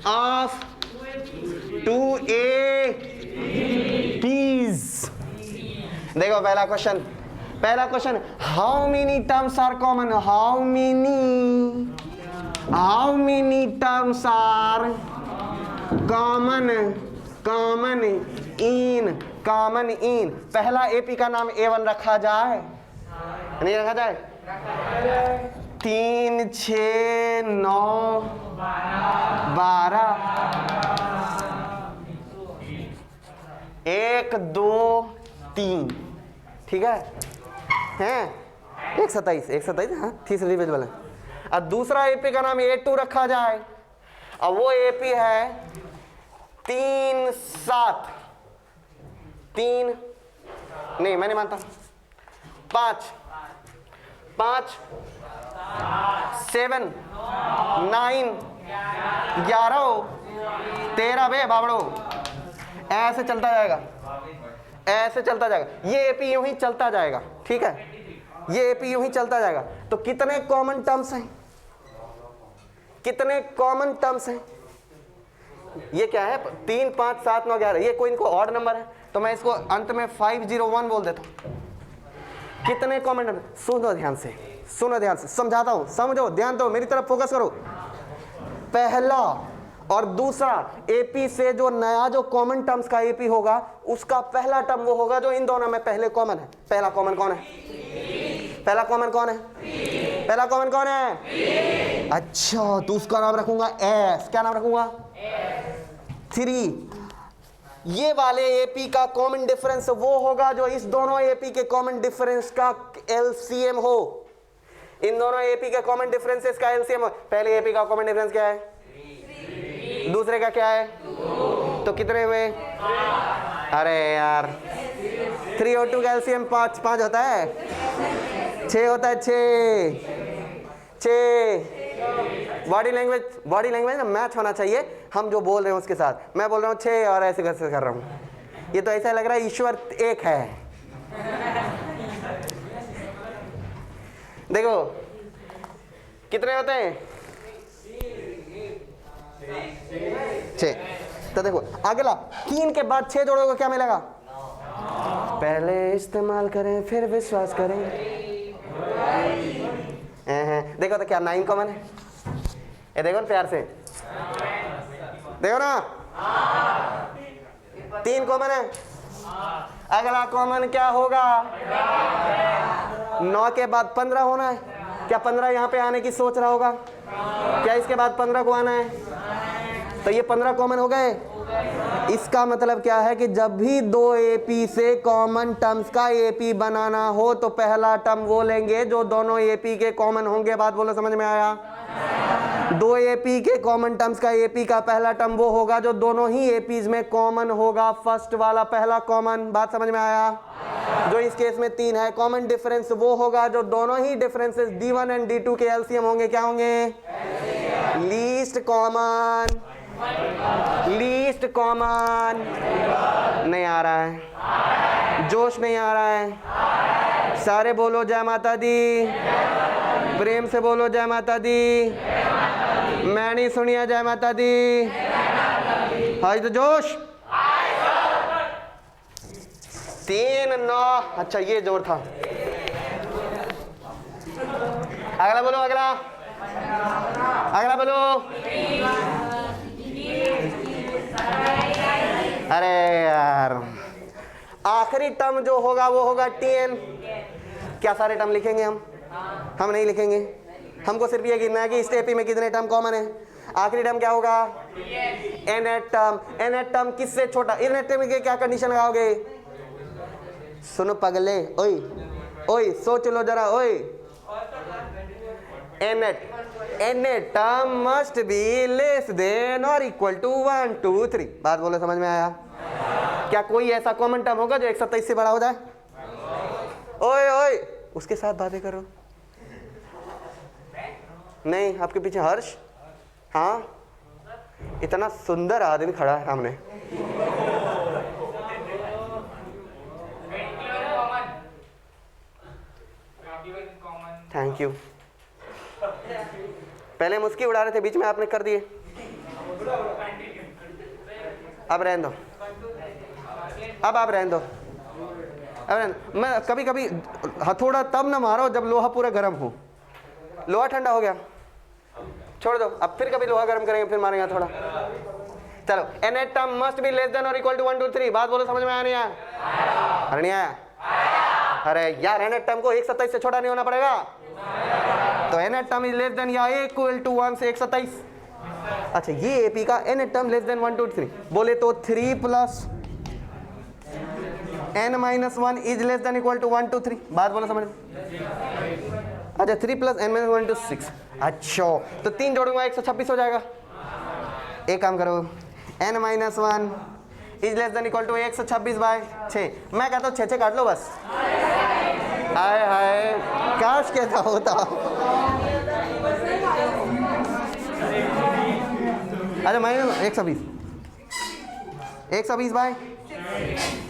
of two APs. देखो पहला question, how many terms are common? How many terms are common in. पहला एपी का नाम A1 रखा जाए, नहीं रखा जाए? 3, 6, 9, 12, 1, 2, 3, ठीक है? 127, हाँ, तीसरी पेज वाला। अब दूसरा एपी का नाम A2 रखा जाए, अब वो एपी है 3, 7, 3 नहीं मैं नहीं मानता, 5, 7, 9, 11, 13 बे बाबड़ो, ऐसे चलता जाएगा, ये एपी यूं ही चलता जाएगा, ठीक है? ये एपी यूं ही चलता जाएगा। तो कितने कॉमन टर्म्स हैं? ये क्या है? 3, 5, 7, 9, 11। ये कोई इनको ऑड नंबर है तो मैं इसको अंत में 501 बोल देता हूं। कितने कॉमन टर्म? सुनो ध्यान से, समझाता हूं, समझो, ध्यान दो, मेरी तरफ फोकस करो। पहला और दूसरा एपी से जो नया जो कॉमन टर्म्स का एपी होगा, उसका पहला टर्म वो होगा जो इन दोनों में पहले कॉमन है। पहला कॉमन कौन है? अच्छा, तो उसका नाम रखूंगा एस। क्या नाम रखूंगा? 3। ये वाले एपी का कॉमन डिफरेंस वो होगा जो इस दोनों एपी के कॉमन डिफरेंस का एलसीएम हो। इन दोनों एपी के कॉमन डिफरेंसेस का एलसीएम हो। पहले एपी का कॉमन डिफरेंस क्या है? 3। दूसरे का क्या है? 2। तो कितने हुए? अरे यार, 3 और 2 का एलसीएम 5 होता है, 6 होता है, 6। बॉडी लैंग्वेज ना मैच होना चाहिए हम जो बोल रहे हैं उसके साथ। मैं बोल रहा हूँ 6 और ऐसे कैसे कर रहा हूँ, ये तो ऐसा लग रहा है ईश्वर एक है। देखो कितने होते हैं? 6। तो देखो अगला 3 के बाद 6 जोड़ोगे क्या मिलेगा? पहले इस्तेमाल करें फिर विश्वास करें। देखो तो क्या 9 कॉमन है? ये देखो ना प्यार से, देखो ना 3 कॉमन है। अगला कॉमन क्या होगा? 9 के बाद 15 होना है। क्या 15 यहाँ पे आने की सोच रहा होगा? क्या इसके बाद 15 को आना है? तो ये 15 कॉमन हो गए। इसका मतलब क्या है कि जब भी दो एपी से कॉमन टर्म्स का एपी बनाना हो तो पहला टर्म वो लेंगे जो दोनों एपी के कॉमन होंगे। बात बोलो, समझ में आया? दो एपी के कॉमन टर्म्स का एपी का पहला टर्म वो होगा जो दोनों ही एपीज में कॉमन होगा, फर्स्ट वाला पहला कॉमन। बात समझ में आया? जो इस केस में 3 है। कॉमन डिफरेंस वो होगा जो दोनों ही डिफरेंसेस D1 एंड D2 के एलसीएम होंगे। क्या होंगे? Least common. नहीं आ रहा है, जोश नहीं आ रहा है। सारे बोलो जय माता दी, प्रेम से बोलो जय माता दी। मैं नहीं सुनिया जय माता दी। हाय तो जोश। 3, 9। अच्छा ये जोर था। अगला बोलो, अगला बोलो। अरे यार, आखिरी टर्म जो होगा वो होगा TN। क्या सारे टर्म लिखेंगे हम नहीं लिखेंगे। हमको सिर्फ ये गिनना है कि इस एपी में कितने टर्म कॉमन है। आखिरी टर्म क्या होगा? nth term. nth टर्म किससे छोटा? nth टर्म के क्या कंडीशन लगाओगे? सुनो पगले, ओए ओए सोच लो जरा, ओए nth term must be less than और इक्वल टू 1 2 3। बात बोलो, समझ में आया? क्या कोई ऐसा कॉमन टर्म होगा जो 127 से बड़ा हो जाए? ओए ओए उसके साथ बातें करो। नहीं, आपके पीछे हर्ष, हाँ इतना सुंदर आदमी खड़ा है सामने। Thank you. पहले मुस्की उड़ा रहे थे, बीच में आपने कर दिए। अब रहने दो, अब आप रहने दो, अब रहने दो। मैं कभी कभी हथौड़ा तब न मारो जब लोहा पूरा गर्म हो। लोहा ठंडा हो गया, छोड़ दो। अब फिर कभी लोहा गर्म करेंगे, फिर मारेंगे थोड़ा। चलो, nth term must be less than और इक्वल टू 1 2 3। बात बोलो, समझ में आया नहीं आया? अरे नहीं आया? अरे यार, nth टर्म को 127 से छोटा नहीं होना पड़ेगा। तो nth term is less then या इक्वल टू 1 से 127। अच्छा, ये एपी का nth टर्म लेस देन 1 2 3 बोले तो 3 plus n minus 1 is less than equal to 1 2 3। बात बोलो, समझ में? अच्छा, 3 प्लस n माइनस 1 टू 6। अच्छा, तो 3 जोड़ूंगा 126 हो जाएगा। एक काम करो, n minus 1 is less than equal to 126 by 6। मैं कहता हूँ 6 काट लो बस। हाय हाय, काश कैसा होता। अच्छा, माइनस 120 बाय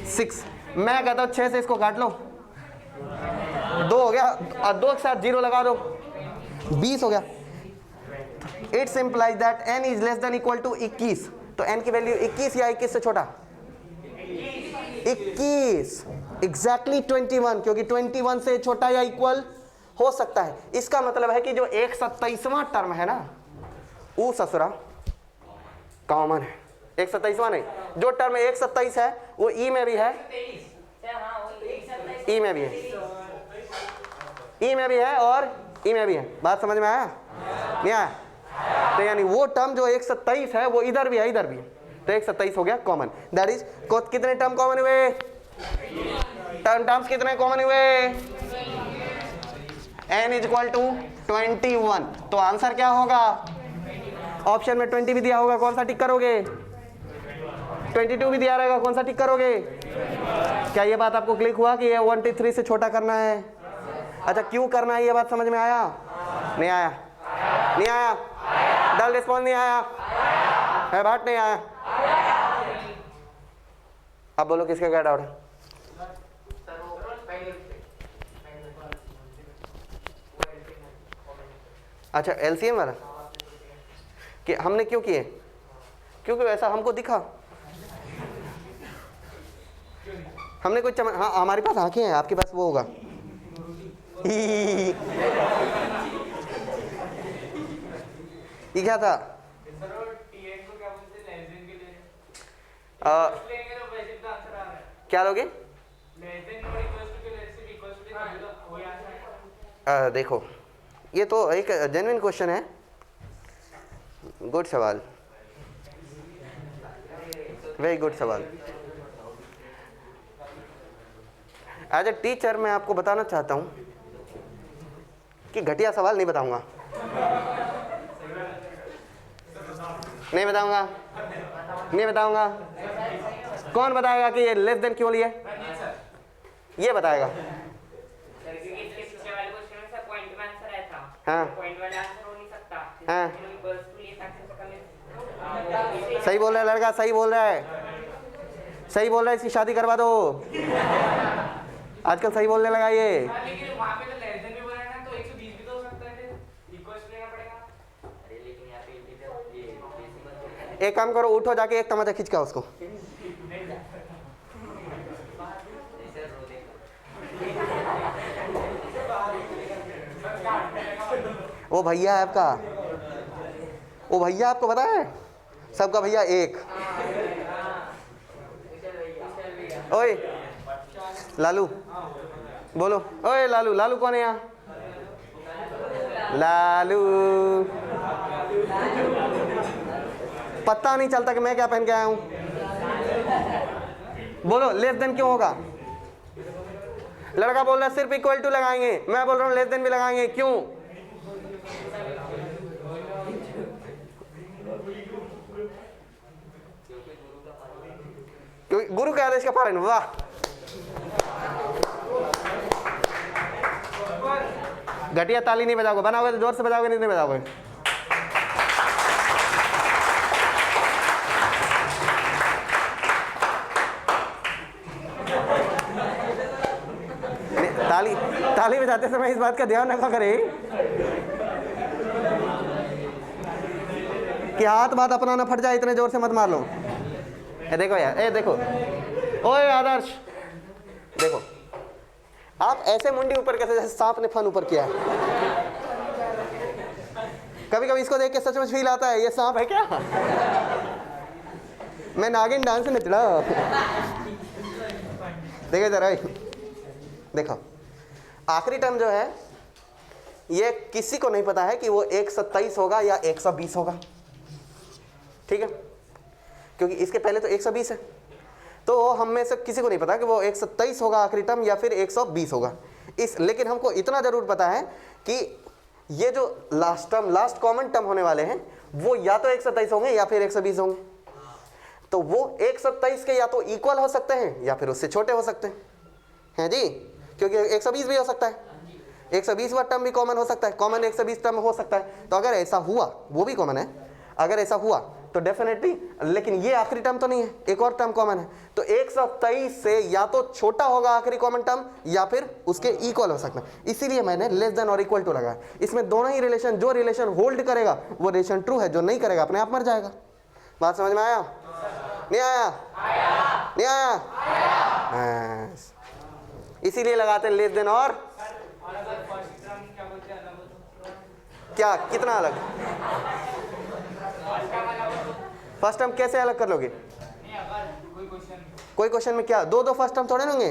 6। मैं कहता हूँ 6 से इसको काट लो, 2 हो गया, 2 के साथ 0 लगा दो, 20 हो गया। It's implies that n is less than equal to 21। तो n की वैल्यू 21 या 21 से छोटा? 21, एग्जैक्टली 21, क्योंकि 21 से छोटा या इक्वल हो सकता है। इसका मतलब है कि जो 127वां टर्म है ना, वो ससुरा कॉमन है। 127वां नहीं, जो टर्म 127 है वो ई में भी है, ई में भी है, ई में भी है और ई में भी है। बात समझ में आया नहीं आया? तो यानी वो टर्म जो 127 है वो इधर भी है, इधर भी है। तो 127 हो गया कॉमन। दैट इज, कितने टर्म कॉमन हुए? टर्म्स कितने कॉमन हुए? n is equal to 21। तो आंसर क्या होगा? ऑप्शन में 20 भी दिया होगा, कौन सा टिक करोगे? 22 भी दिया रहेगा, कौन सा टिक करोगे? क्या ये बात आपको क्लिक हुआ कि ये 123 से छोटा करना है? अच्छा, क्यों करना है ये बात समझ में आया? नहीं आया? नहीं आया? डल रिस्पॉन्स नहीं आया है? बात नहीं आया? अब बोलो किसका क्या डाउट है? अच्छा, एलसीएम वाला कि हमने क्यों किए? क्योंकि ऐसा हमको दिखा। हमने कोई हाँ, हमारे पास आंखें हैं, आपके पास वो होगा। ये क्या था? क्या लोगे? देखो, ये तो एक जेन्युइन क्वेश्चन है, गुड सवाल, वेरी गुड सवाल। एज ए टीचर मैं आपको बताना चाहता हूं कि घटिया सवाल नहीं बताऊंगा, नहीं बताऊंगा, नहीं बताऊंगा। कौन बताएगा कि ये लेस देन क्यों लिया? ये बताएगा। हाँ हाँ, सही बोल रहा है लड़का, सही बोल रहा है, सही बोल रहा है। इसकी शादी करवा दो, आजकल सही बोलने लगा ये। एक काम करो, उठो जाके एक तमाचा खींच का उसको। वो भैया है आपका, वो भैया आपको पता है, सबका भैया एक। ओए लालू, बोलो ओए लालू। लालू कौन है यहाँ? लालू पता नहीं चलता कि मैं क्या पहन के आया हूं। बोलो लेस देन क्यों होगा? लड़का बोल रहा है सिर्फ इक्वल टू लगाएंगे, मैं बोल रहा हूं लेस देन भी लगाएंगे, क्यों? क्योंकि गुरु के आदेश का पालन। वाह, घटिया ताली नहीं बजाओगे, बनाओगे तो जोर से बजाओगे, नहीं बजाओगे। ताली बजाते समय इस बात का ध्यान रखा करें कि हाथ बात अपना ना फट जाए, इतने जोर से मत मार लो। ए देखो यार, ए देखो, ओए आदर्श देखो, आप ऐसे मुंडी ऊपर कैसे, जैसे सांप ने फन ऊपर किया है। कभी कभी इसको देख के सचमुच फील आता है ये सांप है क्या? मैं नागिन डांस में चढ़ा। देखो जरा, देखो आखिरी टर्म जो है ये किसी को नहीं पता है कि वो 127 होगा या 120 होगा, ठीक है, क्योंकि इसके पहले तो 120 है, तो हम में से किसी को नहीं पता कि वो 127 होगा आखिरी टर्म या फिर 120 होगा। लेकिन हमको इतना जरूर पता है कि ये जो last term, last common term होने वाले हैं वो या तो 127 होंगे या फिर 120 होंगे। तो वो 127 के या तो इक्वल हो सकते हैं या फिर उससे छोटे हो सकते हैं जी, क्योंकि 120 भी हो सकता है, 120वां टर्म भी कॉमन हो सकता है, कॉमन 120 टर्म हो सकता है। तो अगर ऐसा हुआ, वो भी कॉमन है, अगर ऐसा हुआ तो डेफिनेटली, लेकिन ये आखिरी टर्म तो नहीं है, एक और टर्म कॉमन है, तो 127 से या तो छोटा होगा आखिरी कॉमन टर्म या फिर उसके इक्वल हो सकता है। इसीलिए मैंने लेस देन और इक्वल टू लगाया। इसमें दोनों ही रिलेशन, जो रिलेशन होल्ड करेगा वो रिलेशन ट्रू है, जो नहीं करेगा अपने आप मर जाएगा। बात समझ में आया? नहीं आया? नहीं आया? इसीलिए लगाते हैं लेस देन और क्या, कितना अलग? फर्स्ट टर्म कैसे अलग कर लोगे? कोई क्वेश्चन में क्या दो फर्स्ट टर्म थोड़े होंगे?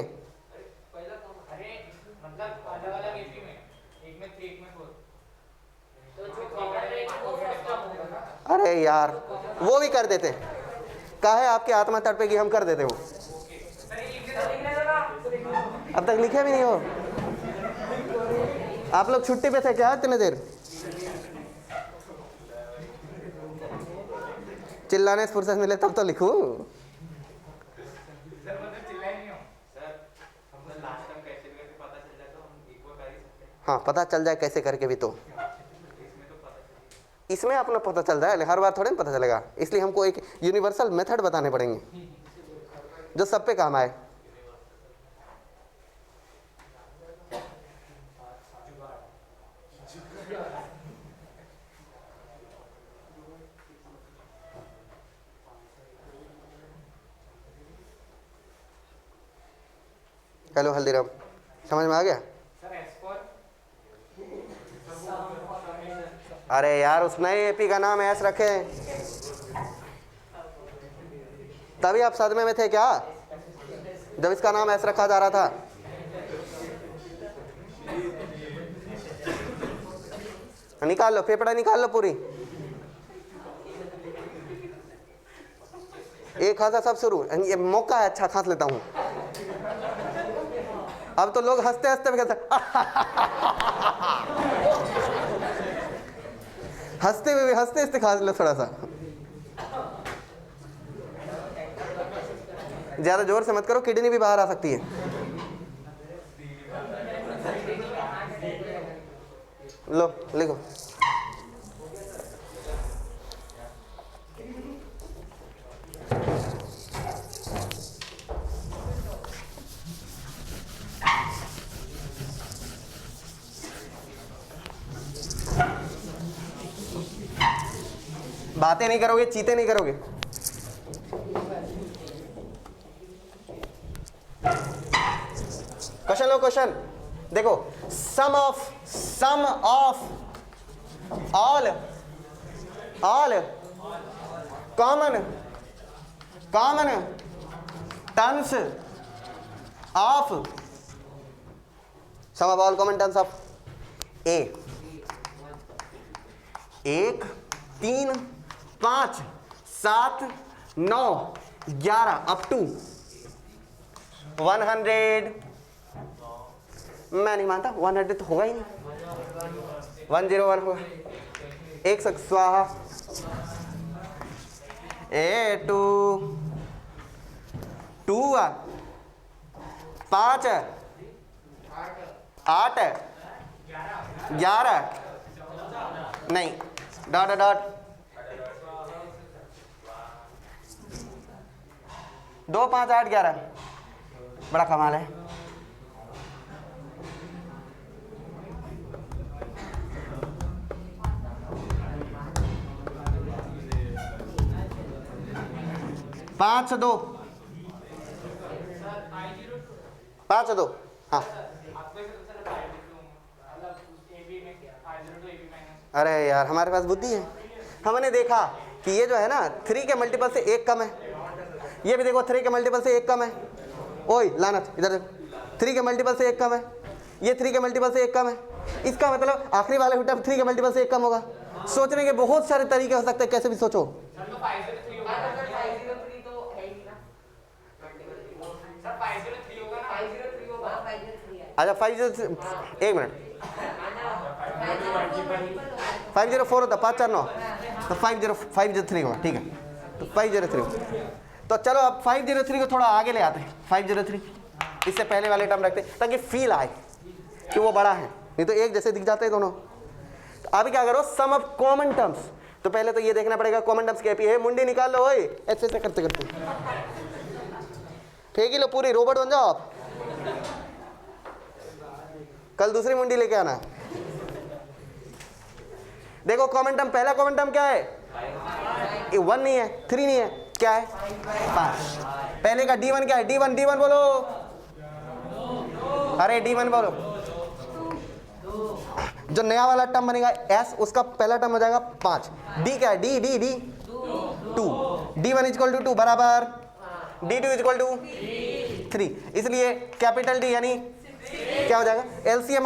अरे यार वो भी कर देते, काहे आपके आत्मा तड़पेगी, हम कर देते हो। अब तक लिखे भी नहीं हो? आप लोग छुट्टी पे थे क्या इतने देर? चिल्लाने से फुर्सत मिले तब तो लिखूं। हाँ पता चल जाए कैसे करके भी, तो इसमें अपना पता चल रहा है, हर बार थोड़े पता चलेगा, इसलिए हमको एक यूनिवर्सल मेथड बताने पड़ेंगे जो सब पे काम आए। हेलो हल्दीराम, समझ में आ गया? अरे यार उस नए एपी का नाम एस रखे, तभी आप सदमे में थे क्या जब इसका नाम एस रखा जा रहा था? निकाल लो फेफड़ा, निकाल लो पूरी, एक खांसा सब शुरू। ये मौका है, अच्छा खांस लेता हूं। अब तो लोग हंसते हंसते भी कहते हंसते हंसते खांस लो थोड़ा सा, ज्यादा जोर से मत करो, किडनी भी बाहर आ सकती है। लो लिखो। बातें नहीं करोगे, चीते नहीं करोगे। क्वेश्चन लो, क्वेश्चन देखो। Sum of all common terms of, sum of all common terms of A 1, 3, 5, 7 9 11 up to 100। मैं नहीं मानता, 100 तो होगा ही नहीं, 101 होगा। 1 स्वाहा, 2 2 5 8 11 नहीं, डॉट डॉट 2 5 8 11, बड़ा कमाल है। पाँच दो 5 2 हाँ। अरे यार हमारे पास बुद्धि है, हमने देखा कि ये जो है ना 3 के मल्टीपल से 1 कम है, ये भी देखो 3 के मल्टीपल से 1 कम है। ओए लानत इधर देखो, 3 के मल्टीपल से 1 कम है, ये 3 के मल्टीपल से 1 कम है। इसका मतलब आखिरी वाले टर्म 3 के मल्टीपल से 1 कम होगा। सोचने के बहुत सारे तरीके हो सकते हैं, कैसे भी सोचो। अच्छा 503, एक मिनट, 504 होता, 5 4 9, तो 503 होगा, ठीक है। तो 503, तो चलो अब 503 को थोड़ा आगे ले आते हैं। 503 इससे पहले वाले टर्म रखते हैं ताकि फील आए कि वो बड़ा है, नहीं तो एक जैसे दिख जाते हैं दोनों। तो अभी क्या करो, सम ऑफ कॉमन टर्म्स। तो पहले तो ये देखना पड़ेगा कॉमन टर्म्स क्या है। मुंडी निकाल लो, ओए ऐसे ऐसे करते करते फेंक ही लो, पूरी रोबोट बन जाओ आप। कल दूसरी मुंडी लेके आना। देखो कॉमन टर्म, पहला कॉमन टर्म क्या है, 1 नहीं है, 3 नहीं है, क्या है 5। पहले का D1 क्या है, D1 बोलो, अरे D1 बोलो। जो नया वाला टर्म बनेगा S, उसका पहला टर्म हो जाएगा 5। D क्या है, D 2। D1 = 2 बराबर D2 = 3। इसलिए कैपिटल D यानी क्या हो जाएगा, LCM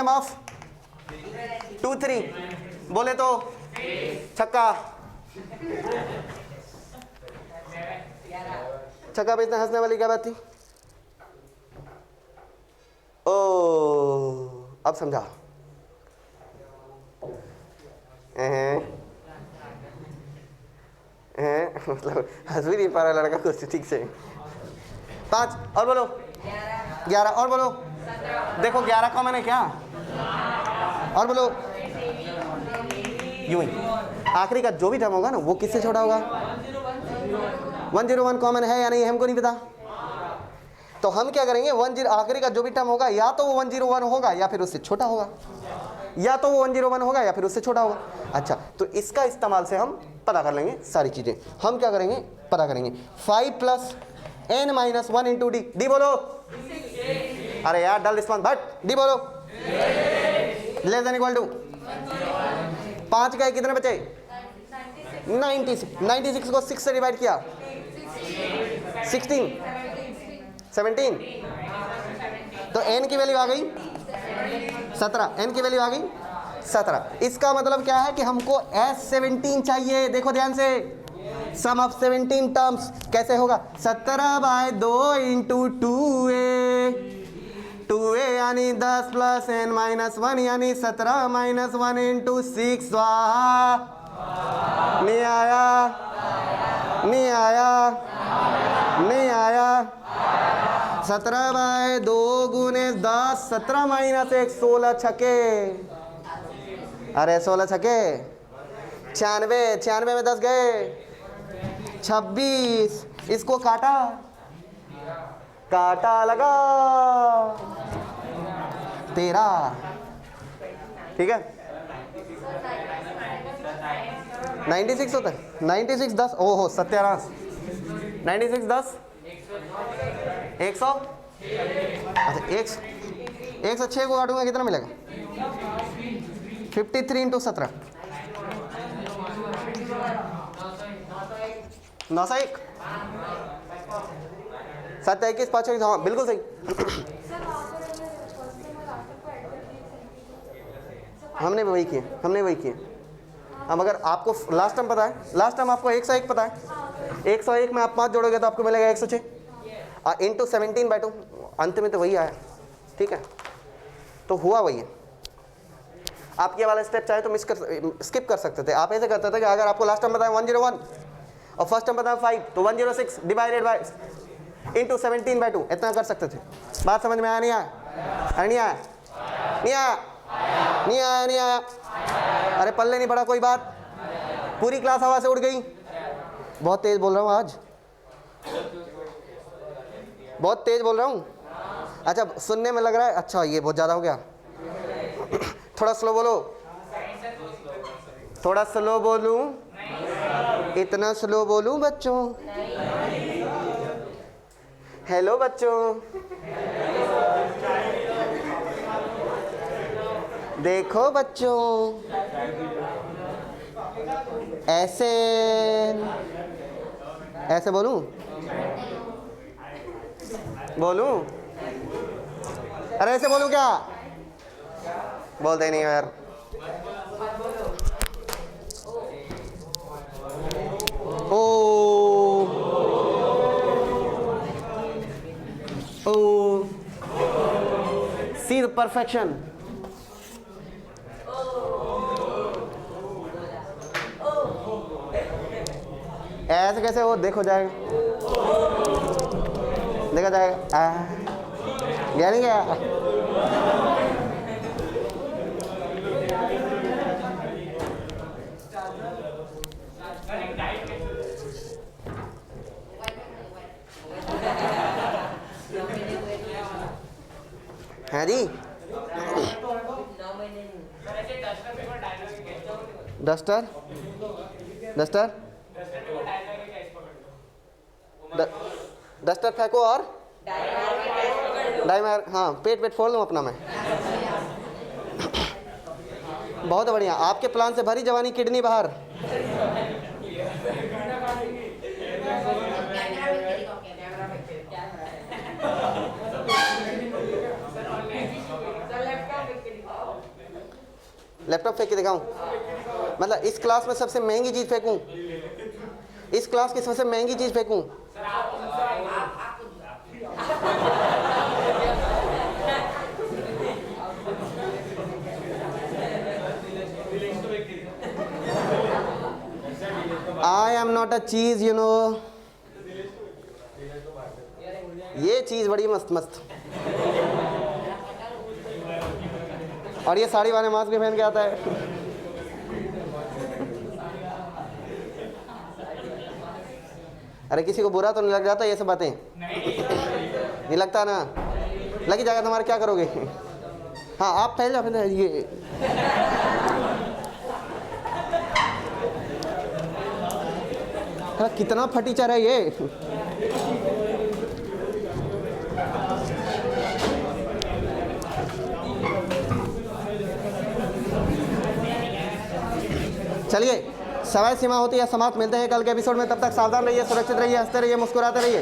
ऑफ 2 3 बोले तो छक्का। छक्का पे इतना हंसने वाली क्या बात थी। ओ अब समझा। मतलब हंस भी नहीं पा रहा लड़का कुछ ठीक से। 5 और बोलो, 11 और बोलो। देखो 11 कॉमन है क्या, और बोलो यूं ही। आखिरी का जो भी टर्म होगा ना वो किससे छोटा होगा, 101 कॉमन है या नहीं हमको नहीं पता। तो हम क्या करेंगे, 10 आखिरी का जो भी टर्म होगा या तो वो 101 होगा या फिर उससे छोटा होगा, या तो वो 101 होगा या फिर उससे छोटा होगा। अच्छा, तो इसका इस्तेमाल से हम पता कर लेंगे सारी चीजें। हम क्या करेंगे, पता करेंगे 5 + n - 1 × d। डी बोलो, अरे यार डल रिस्पॉन्स बट डी बोलो। लेस देन इक्वल टू 5 का कितने बचे, 96 को 6 से डिवाइड किया, 16 17, तो n की वैल्यू आ गई 17, n की वैल्यू आ गई 17। इसका मतलब क्या है कि हमको S17 चाहिए। देखो ध्यान से, सम ऑफ 17 टर्म्स कैसे होगा, 17/2 × 2a, 2a यानी 10 + n - 1 यानी 17 - 1 × 6 स्वाहा। नहीं आया, नहीं आया, नहीं आया। 17/2 × 10, 17 - 1 16 छके, अरे 16 छके 96, 96 में 10 गए 26। इसको काटा, काटा लगा 13, ठीक है। 96 होता है, 96 10, ओहो सत्यानाश, 96 10 100। अच्छा 106 को काटूंगा कितना मिलेगा, 53 × 17 901 721 521, हाँ बिल्कुल सही। हमने वही किए, हमने वही किए। अब अगर आपको लास्ट टाइम पता है, लास्ट टाइम आपको 101 पता है, 101 में आप 5 जोड़ोगे तो आपको मिलेगा 106 इंटू 17/2, अंत में तो वही आया, ठीक है। तो हुआ वही है। आप ये वाला स्टेप चाहे तो स्किप कर सकते थे। आप ऐसे करते थे कि अगर आपको लास्ट टाइम पता है 101 और फर्स्ट टाइम पता है 5, तो 106 डिवाइडेड बाय इंटू 17/2 इतना कर सकते थे। बात समझ में आया नहीं आया? नहीं आया? नहीं आया? नहीं आया? नहीं आया? अरे पल्ले नहीं पड़ा कोई बात, पूरी क्लास हवा से उड़ गई। बहुत तेज बोल रहा हूँ आज, बहुत तेज बोल रहा हूँ। अच्छा सुनने में लग रहा है अच्छा ये बहुत ज़्यादा हो गया, थोड़ा स्लो बोलो, थोड़ा स्लो बोलूं, इतना स्लो बोलूं बच्चों? हेलो बच्चों, देखो बच्चों, ऐसे ऐसे बोलूं? बोलूं? अरे ऐसे बोलूं क्या? बोलते नहीं यार। ओ ओ सी द परफेक्शन। ऐसे कैसे हो? देखो जाएगा, देखा जाएगा। गया नहीं गया? हाँ जी, डस्टर डस्टर डस्टर फेंको और डाइमर, हाँ पेट पेट फोड़ लूँ अपना मैं। बहुत बढ़िया, आपके प्लान से भरी जवानी किडनी बाहर। लैपटॉप फेंक के दिखाऊं? मतलब इस क्लास में सबसे महंगी चीज फेंकूं? इस क्लास की सबसे महंगी चीज फेंकूं? I am not a cheese, you know. ये चीज बड़ी मस्त मस्त। और ये साड़ी वाले मास्क भी पहन के आता है। अरे किसी को बुरा तो नहीं लग जाता ये सब बातें? नहीं लगता ना? लगी जाएगा तुम्हारा, क्या करोगे? हाँ आप फैल जाओ फिर। ये हाँ, कितना फटीचर है ये। चलिए, समय सीमा होती है समाप्त। मिलते हैं कल के एपिसोड में, तब तक सावधान रहिए, सुरक्षित रहिए, हंसते रहिए, मुस्कुराते रहिए।